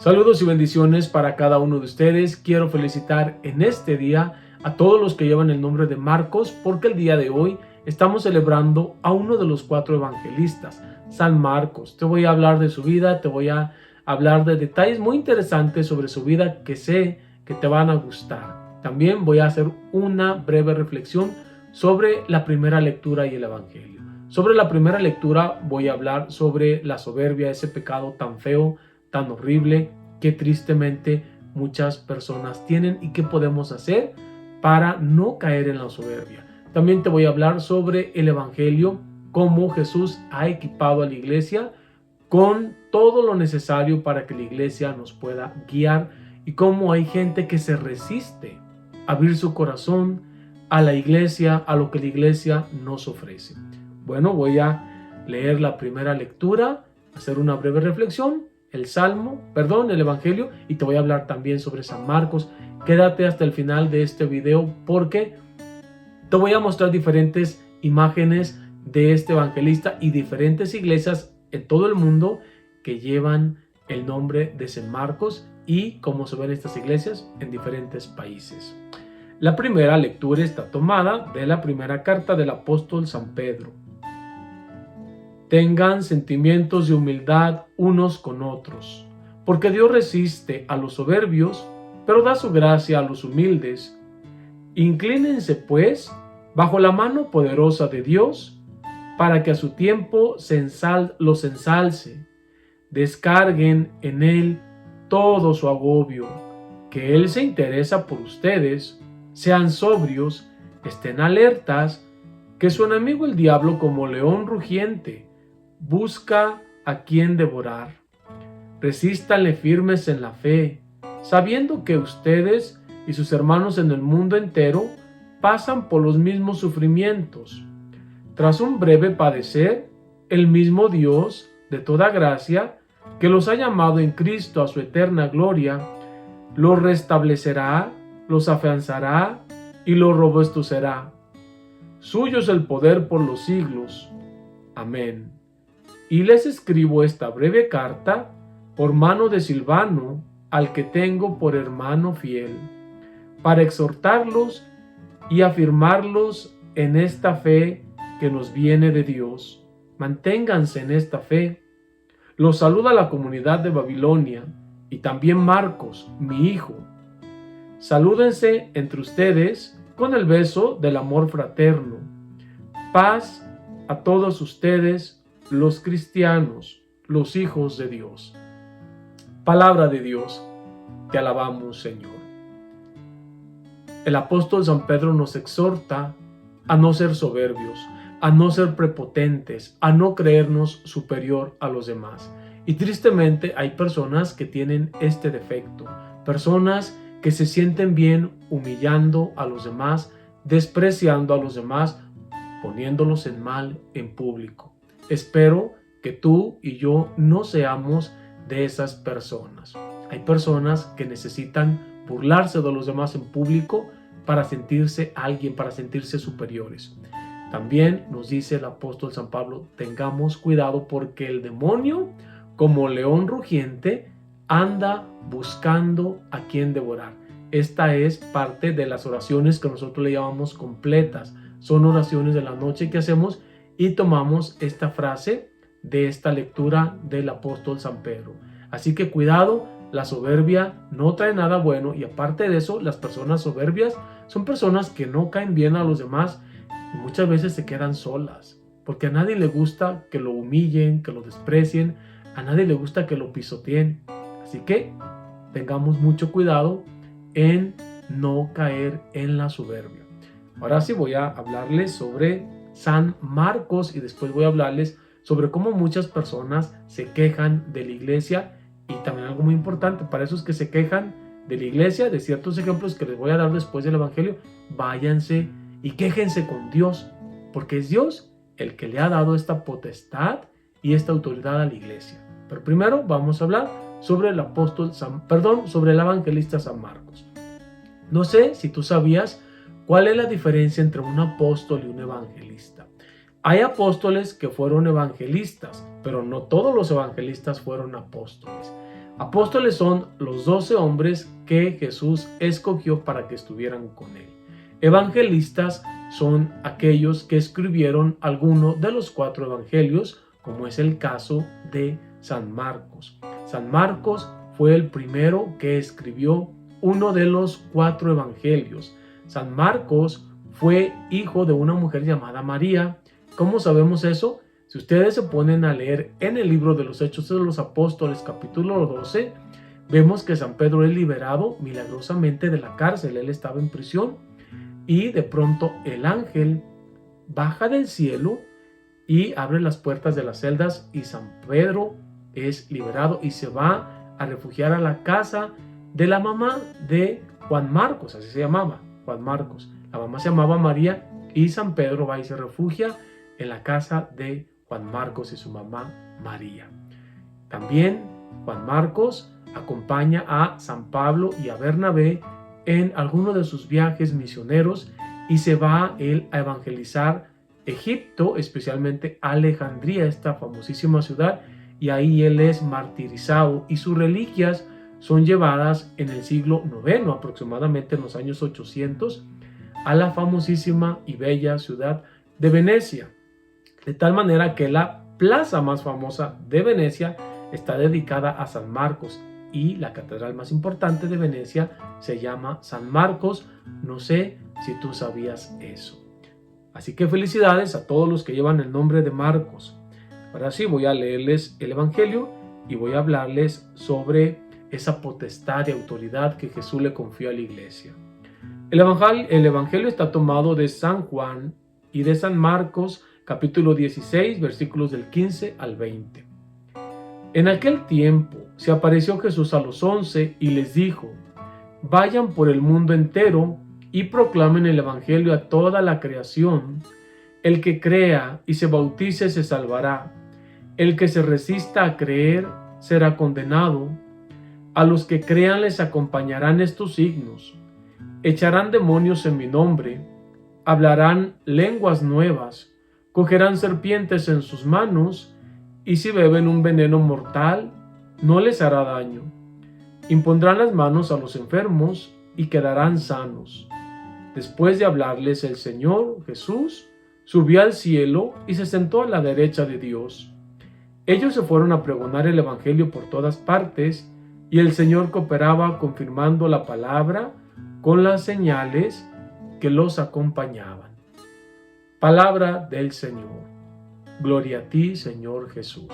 Saludos y bendiciones para cada uno de ustedes. Quiero felicitar en este día a todos los que llevan el nombre de Marcos, porque el día de hoy estamos celebrando a uno de los 4 evangelistas, San Marcos. Te voy a hablar de su vida, te voy a hablar de detalles muy interesantes sobre su vida que sé que te van a gustar. También voy a hacer una breve reflexión sobre la primera lectura y el evangelio. Sobre la primera lectura voy a hablar sobre la soberbia, ese pecado tan feo, tan horrible que tristemente muchas personas tienen y qué podemos hacer para no caer en la soberbia. También te voy a hablar sobre el evangelio, cómo Jesús ha equipado a la iglesia con todo lo necesario para que la iglesia nos pueda guiar y cómo hay gente que se resiste a abrir su corazón a la iglesia, a lo que la iglesia nos ofrece. Bueno, voy a leer la primera lectura, hacer una breve reflexión, el evangelio, y te voy a hablar también sobre San Marcos. Quédate hasta el final de este video porque te voy a mostrar diferentes imágenes de este evangelista y diferentes iglesias en todo el mundo que llevan el nombre de San Marcos y cómo se ven estas iglesias en diferentes países. La primera lectura está tomada de la primera carta del apóstol San Pedro. Tengan sentimientos de humildad unos con otros, porque Dios resiste a los soberbios, pero da su gracia a los humildes. Inclínense, pues, bajo la mano poderosa de Dios, para que a su tiempo los ensalce. Descarguen en Él todo su agobio, que Él se interesa por ustedes. Sean sobrios, estén alertas, que su enemigo el diablo, como león rugiente, busca a quien devorar. Resístanle firmes en la fe, sabiendo que ustedes y sus hermanos en el mundo entero pasan por los mismos sufrimientos. Tras un breve padecer, el mismo Dios de toda gracia, que los ha llamado en Cristo a su eterna gloria, los restablecerá, los afianzará y los robustecerá. Suyo es el poder por los siglos. Amén. Y les escribo esta breve carta por mano de Silvano, al que tengo por hermano fiel, para exhortarlos y afirmarlos en esta fe que nos viene de Dios. Manténganse en esta fe. Los saluda la comunidad de Babilonia y también Marcos, mi hijo. Salúdense entre ustedes con el beso del amor fraterno. Paz a todos ustedes, los cristianos, los hijos de Dios. Palabra de Dios, te alabamos, Señor. El apóstol San Pedro nos exhorta a no ser soberbios, a no ser prepotentes, a no creernos superior a los demás. Y tristemente hay personas que tienen este defecto, personas que se sienten bien humillando a los demás, despreciando a los demás, poniéndolos en mal en público. Espero que tú y yo no seamos de esas personas. Hay personas que necesitan burlarse de los demás en público para sentirse alguien, para sentirse superiores. También nos dice el apóstol San Pablo, tengamos cuidado porque el demonio, como león rugiente, anda buscando a quien devorar. Esta es parte de las oraciones que nosotros le llamamos completas. Son oraciones de la noche que hacemos y tomamos esta frase de esta lectura del apóstol San Pedro. Así que cuidado, la soberbia no trae nada bueno y aparte de eso, las personas soberbias son personas que no caen bien a los demás y muchas veces se quedan solas, porque a nadie le gusta que lo humillen, que lo desprecien, a nadie le gusta que lo pisoteen. Así que tengamos mucho cuidado en no caer en la soberbia. Ahora sí voy a hablarles sobre San Marcos y después voy a hablarles sobre cómo muchas personas se quejan de la iglesia y también algo muy importante para esos que se quejan de la iglesia, de ciertos ejemplos que les voy a dar después del evangelio, váyanse y quéjense con Dios, porque es Dios el que le ha dado esta potestad y esta autoridad a la iglesia. Pero primero vamos a hablar sobre sobre el evangelista San Marcos. No sé si tú sabías cuál es la diferencia entre un apóstol y un evangelista. Hay apóstoles que fueron evangelistas, pero no todos los evangelistas fueron apóstoles. Apóstoles son los 12 hombres que Jesús escogió para que estuvieran con él. Evangelistas son aquellos que escribieron alguno de los 4 evangelios, como es el caso de San Marcos. San Marcos fue el primero que escribió uno de los 4 evangelios. San Marcos fue hijo de una mujer llamada María. ¿Cómo sabemos eso? Si ustedes se ponen a leer en el libro de los Hechos de los Apóstoles, capítulo 12, vemos que San Pedro es liberado milagrosamente de la cárcel. Él estaba en prisión y de pronto el ángel baja del cielo y abre las puertas de las celdas y San Pedro es liberado y se va a refugiar a la casa de la mamá de Juan Marcos, así se llamaba, Juan Marcos. La mamá se llamaba María y San Pedro va y se refugia en la casa de Juan Marcos y su mamá María. También Juan Marcos acompaña a San Pablo y a Bernabé en alguno de sus viajes misioneros y se va él a evangelizar Egipto, especialmente Alejandría, esta famosísima ciudad, y ahí él es martirizado y sus reliquias son llevadas en el siglo IX, aproximadamente en los años 800, a la famosísima y bella ciudad de Venecia. De tal manera que la plaza más famosa de Venecia está dedicada a San Marcos y la catedral más importante de Venecia se llama San Marcos. No sé si tú sabías eso. Así que felicidades a todos los que llevan el nombre de Marcos. Ahora sí, voy a leerles el Evangelio y voy a hablarles sobre esa potestad y autoridad que Jesús le confió a la iglesia. El Evangelio está tomado de San Juan y de San Marcos, capítulo 16, versículos del 15 al 20. En aquel tiempo se apareció Jesús a los 11 y les dijo: vayan por el mundo entero y proclamen el Evangelio a toda la creación. El que crea y se bautice se salvará. El que se resista a creer será condenado. A los que crean les acompañarán estos signos: echarán demonios en mi nombre, hablarán lenguas nuevas, cogerán serpientes en sus manos, y si beben un veneno mortal, no les hará daño. Impondrán las manos a los enfermos y quedarán sanos. Después de hablarles, el Señor Jesús subió al cielo y se sentó a la derecha de Dios. Ellos se fueron a pregonar el Evangelio por todas partes, y el Señor cooperaba confirmando la palabra con las señales que los acompañaban. Palabra del Señor. Gloria a ti, Señor Jesús.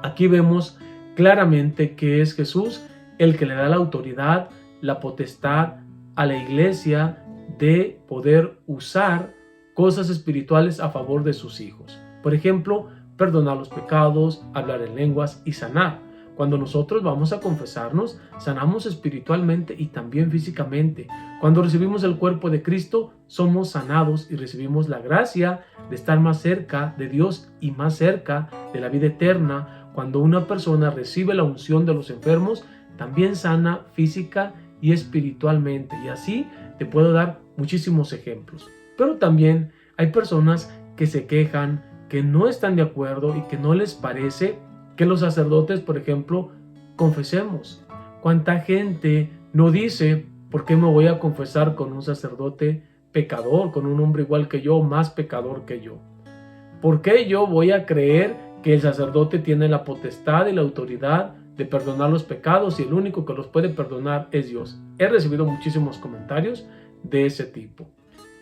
Aquí vemos claramente que es Jesús el que le da la autoridad, la potestad a la iglesia de poder usar cosas espirituales a favor de sus hijos. Por ejemplo, perdonar los pecados, hablar en lenguas y sanar. Cuando nosotros vamos a confesarnos, sanamos espiritualmente y también físicamente. Cuando recibimos el cuerpo de Cristo, somos sanados y recibimos la gracia de estar más cerca de Dios y más cerca de la vida eterna. Cuando una persona recibe la unción de los enfermos, también sana física y espiritualmente. Y así te puedo dar muchísimos ejemplos. Pero también hay personas que se quejan, que no están de acuerdo y que no les parece que los sacerdotes, por ejemplo, confesemos. ¿Cuánta gente no dice: ¿por qué me voy a confesar con un sacerdote pecador, con un hombre igual que yo, más pecador que yo? ¿Por qué yo voy a creer que el sacerdote tiene la potestad y la autoridad de perdonar los pecados y el único que los puede perdonar es Dios? He recibido muchísimos comentarios de ese tipo.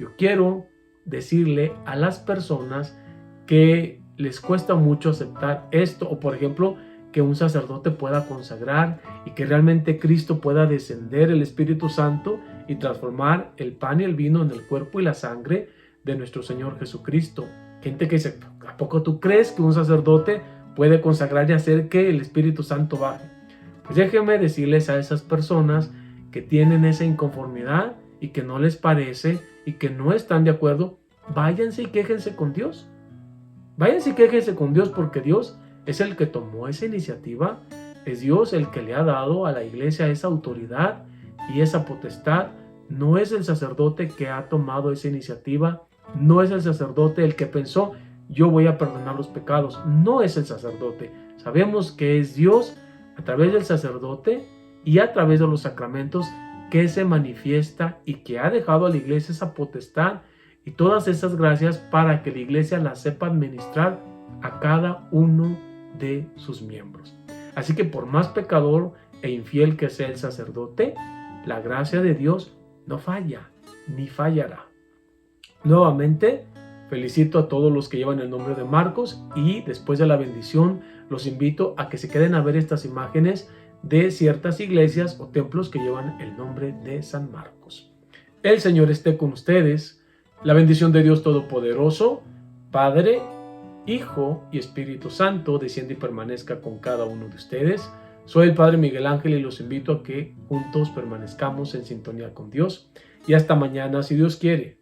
Yo quiero decirle a las personas que les cuesta mucho aceptar esto, o por ejemplo, que un sacerdote pueda consagrar y que realmente Cristo pueda descender, el Espíritu Santo, y transformar el pan y el vino en el cuerpo y la sangre de nuestro Señor Jesucristo. Gente que dice: ¿a poco tú crees que un sacerdote puede consagrar y hacer que el Espíritu Santo baje? Pues déjenme decirles a esas personas que tienen esa inconformidad y que no les parece y que no están de acuerdo, váyanse y quéjense con Dios. Váyanse y quéjense con Dios, porque Dios es el que tomó esa iniciativa, es Dios el que le ha dado a la iglesia esa autoridad y esa potestad. No es el sacerdote que ha tomado esa iniciativa, no es el sacerdote el que pensó: yo voy a perdonar los pecados. No es el sacerdote, sabemos que es Dios a través del sacerdote y a través de los sacramentos que se manifiesta y que ha dejado a la iglesia esa potestad y todas esas gracias para que la iglesia las sepa administrar a cada uno de sus miembros. Así que por más pecador e infiel que sea el sacerdote, la gracia de Dios no falla, ni fallará. Nuevamente, felicito a todos los que llevan el nombre de Marcos y después de la bendición los invito a que se queden a ver estas imágenes de ciertas iglesias o templos que llevan el nombre de San Marcos. El Señor esté con ustedes. La bendición de Dios Todopoderoso, Padre, Hijo y Espíritu Santo, descienda y permanezca con cada uno de ustedes. Soy el Padre Miguel Ángel y los invito a que juntos permanezcamos en sintonía con Dios. Y hasta mañana, si Dios quiere.